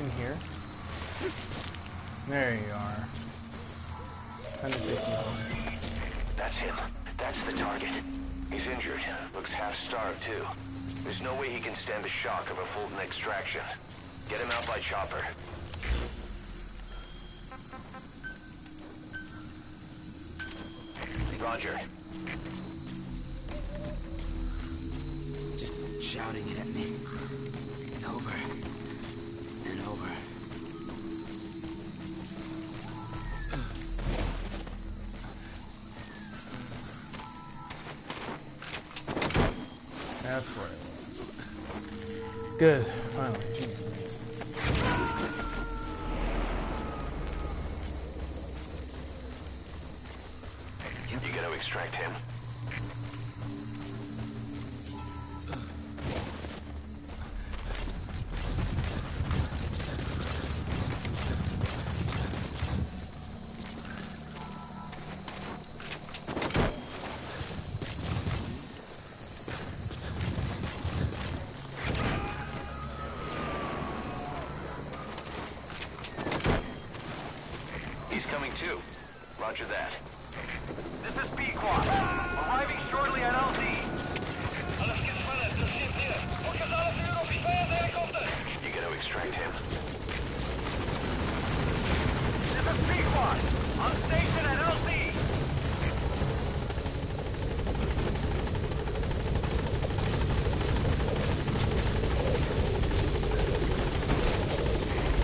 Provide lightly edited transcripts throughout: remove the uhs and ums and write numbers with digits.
In here? There you are. 160. That's him. That's the target. He's injured. Looks half-starved, too. There's no way he can stand the shock of a Fulton extraction. Get him out by chopper. Roger. Just shouting it at me. And over. And over. That's where it was. Good. Finally. Jeez. You gotta extract him. He's coming too. Roger that. This is Pequod. Arriving shortly at LZ. You gotta extract him. This is Pequod. On station at LZ.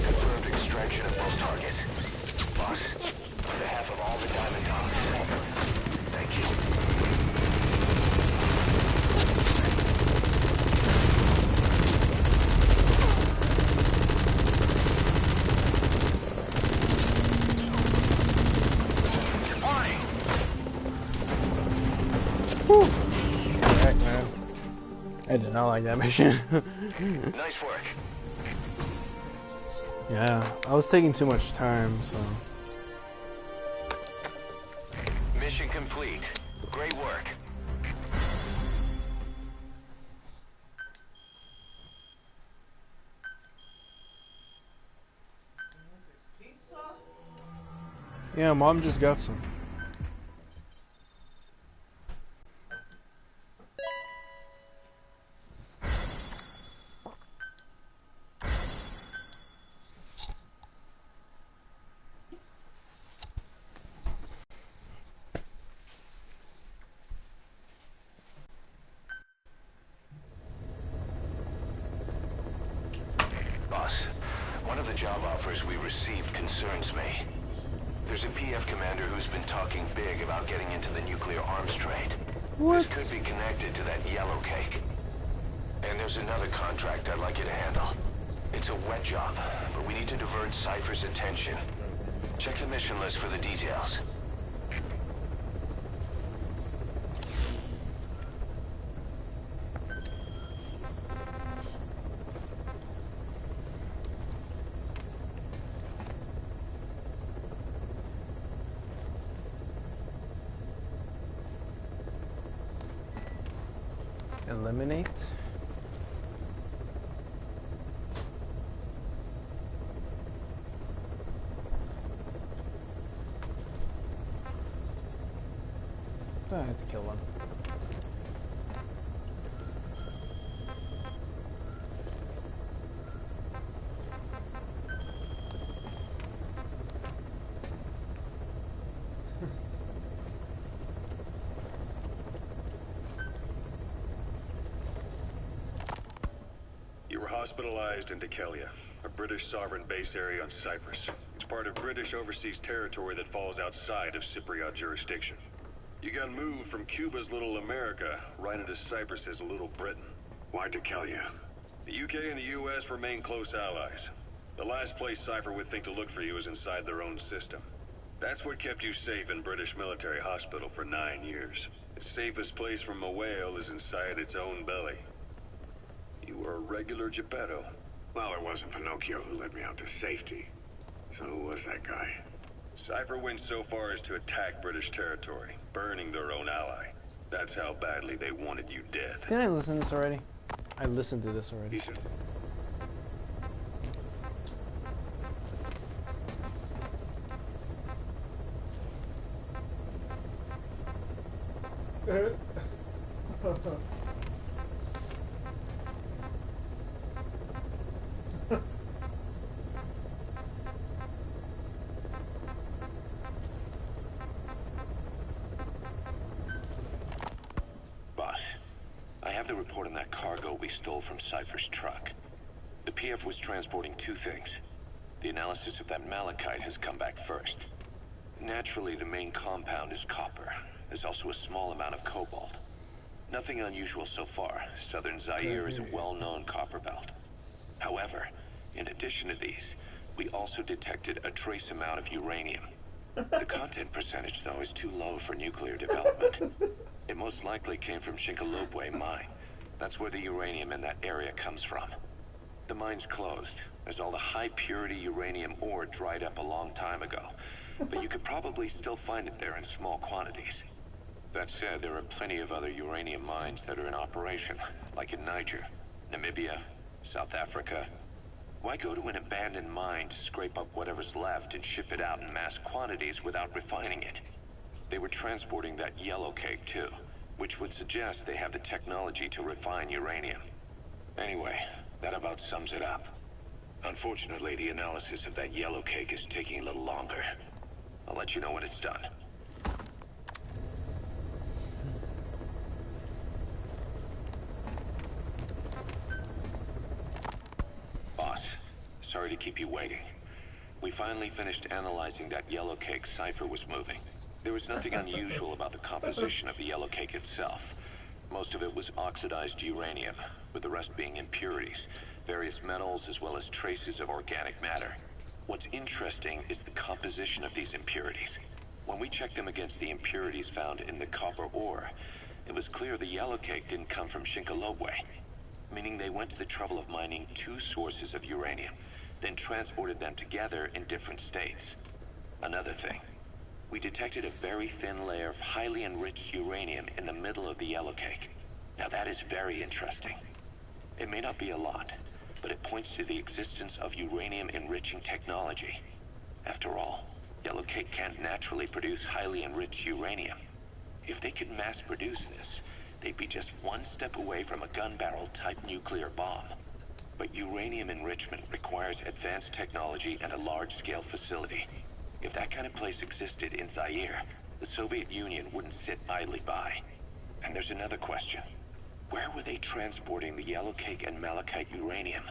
Confirmed extraction of both targets. Boss, on behalf of all the Diamond Dogs, thank you. Deploying! Whew. Heck, man. I did not like that mission. Nice work. Yeah, I was taking too much time, so. Mission complete. Great work. Yeah, Mom just got some. Boss, one of the job offers we received concerns me. There's a PF commander who's been talking big about getting into the nuclear arms trade. What? This could be connected to that yellow cake. And there's another contract I'd like you to handle. It's a wet job, but we need to divert Cypher's attention. Check the mission list for the details. Eliminate. I had to kill one. You were hospitalized in Dekelia, a British sovereign base area on Cyprus. It's part of British overseas territory that falls outside of Cypriot jurisdiction. You got moved from Cuba's Little America right into Cyprus's Little Britain. Why Dekelia? The UK and the US remain close allies. The last place Cypher would think to look for you is inside their own system. That's what kept you safe in British military hospital for 9 years. The safest place from a whale is inside its own belly. You were a regular Geppetto. Well, it wasn't Pinocchio who led me out to safety. So who was that guy? Cypher went so far as to attack British territory, burning their own ally. That's how badly they wanted you dead. Didn't I listen to this already? I listened to this already. Decent. Boss, I have the report on that cargo we stole from Cypher's truck. The PF was transporting two things. The analysis of that malachite has come back first. Naturally, the main compound is copper. There's also a small amount of cobalt. Nothing unusual so far. Southern Zaire is a well-known copper belt. However, in addition to these, we also detected a trace amount of uranium. The content percentage, though, is too low for nuclear development. It most likely came from Shinkolobwe mine. That's where the uranium in that area comes from. The mine's closed, as all the high-purity uranium ore dried up a long time ago. But you could probably still find it there in small quantities. That said, there are plenty of other uranium mines that are in operation, like in Niger, Namibia, South Africa. Why go to an abandoned mine to scrape up whatever's left and ship it out in mass quantities without refining it? They were transporting that yellow cake too, which would suggest they have the technology to refine uranium. Anyway, that about sums it up. Unfortunately, the analysis of that yellow cake is taking a little longer. I'll let you know when it's done. Boss, sorry to keep you waiting. We finally finished analyzing that yellow cake Cypher was moving. There was nothing unusual about the composition of the yellow cake itself. Most of it was oxidized uranium, with the rest being impurities, various metals as well as traces of organic matter. What's interesting is the composition of these impurities. When we checked them against the impurities found in the copper ore, it was clear the yellow cake didn't come from Shinkolobwe, meaning they went to the trouble of mining two sources of uranium, then transported them together in different states. Another thing, we detected a very thin layer of highly enriched uranium in the middle of the yellow cake. Now that is very interesting. It may not be a lot, but it points to the existence of uranium-enriching technology. After all, yellow cake can't naturally produce highly enriched uranium. If they could mass-produce this, they'd be just one step away from a gun barrel-type nuclear bomb. But uranium enrichment requires advanced technology and a large-scale facility. If that kind of place existed in Zaire, the Soviet Union wouldn't sit idly by. And there's another question. Where were they transporting the yellow cake and malachite uranium?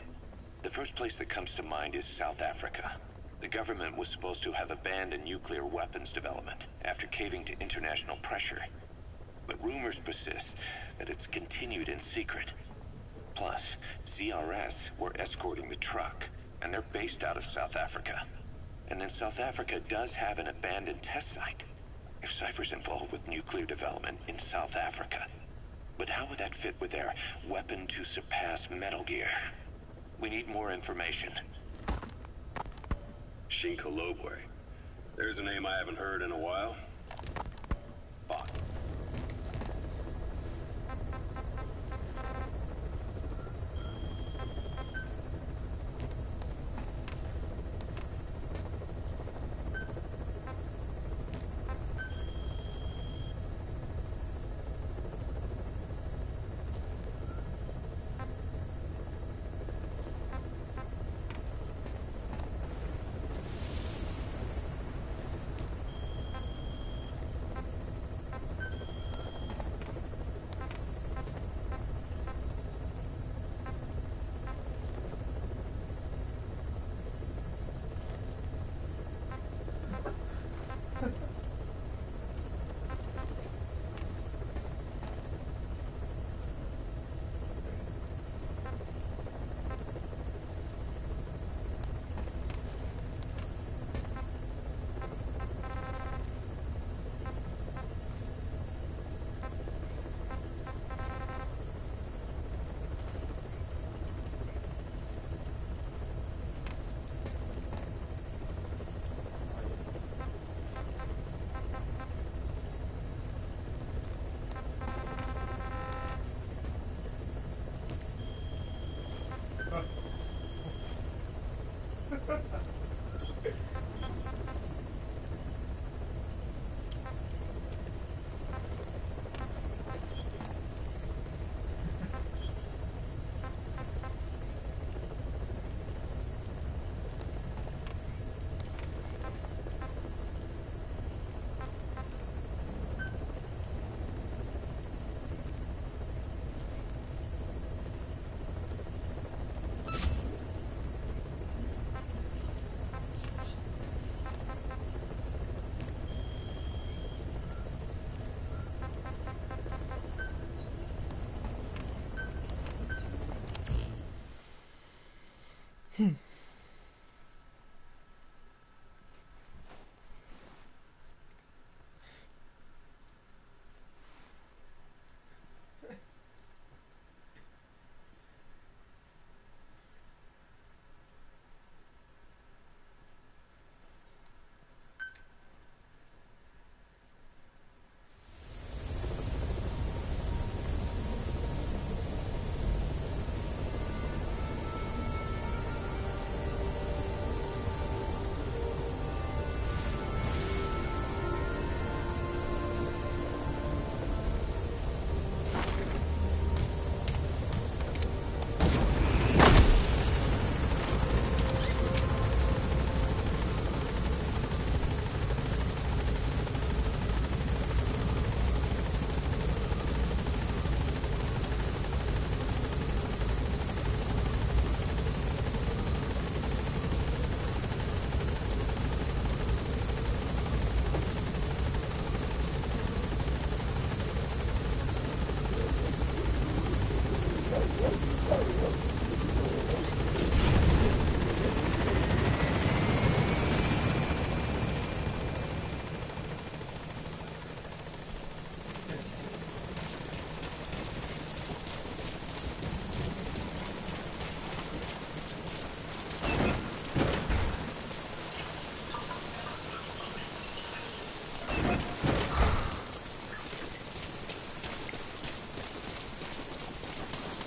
The first place that comes to mind is South Africa. The government was supposed to have abandoned nuclear weapons development after caving to international pressure. But rumors persist that it's continued in secret. Plus, CRS were escorting the truck, and they're based out of South Africa. And then South Africa does have an abandoned test site. If Cypher's involved with nuclear development in South Africa, but how would that fit with their weapon to surpass Metal Gear? We need more information. Shinkolobwe. There's a name I haven't heard in a while. Boss.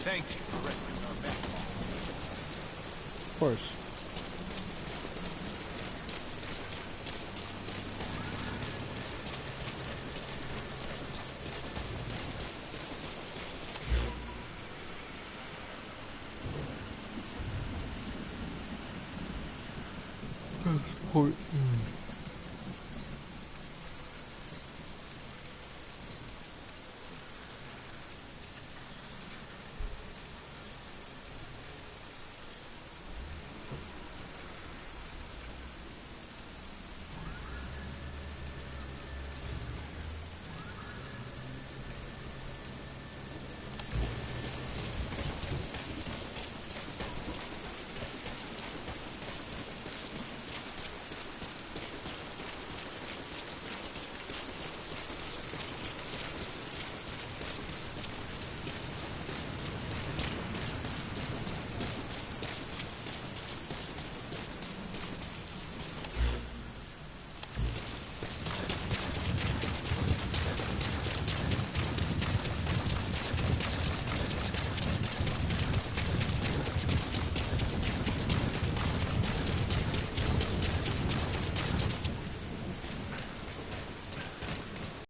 Thank you for rescuing our back. Of course. Support.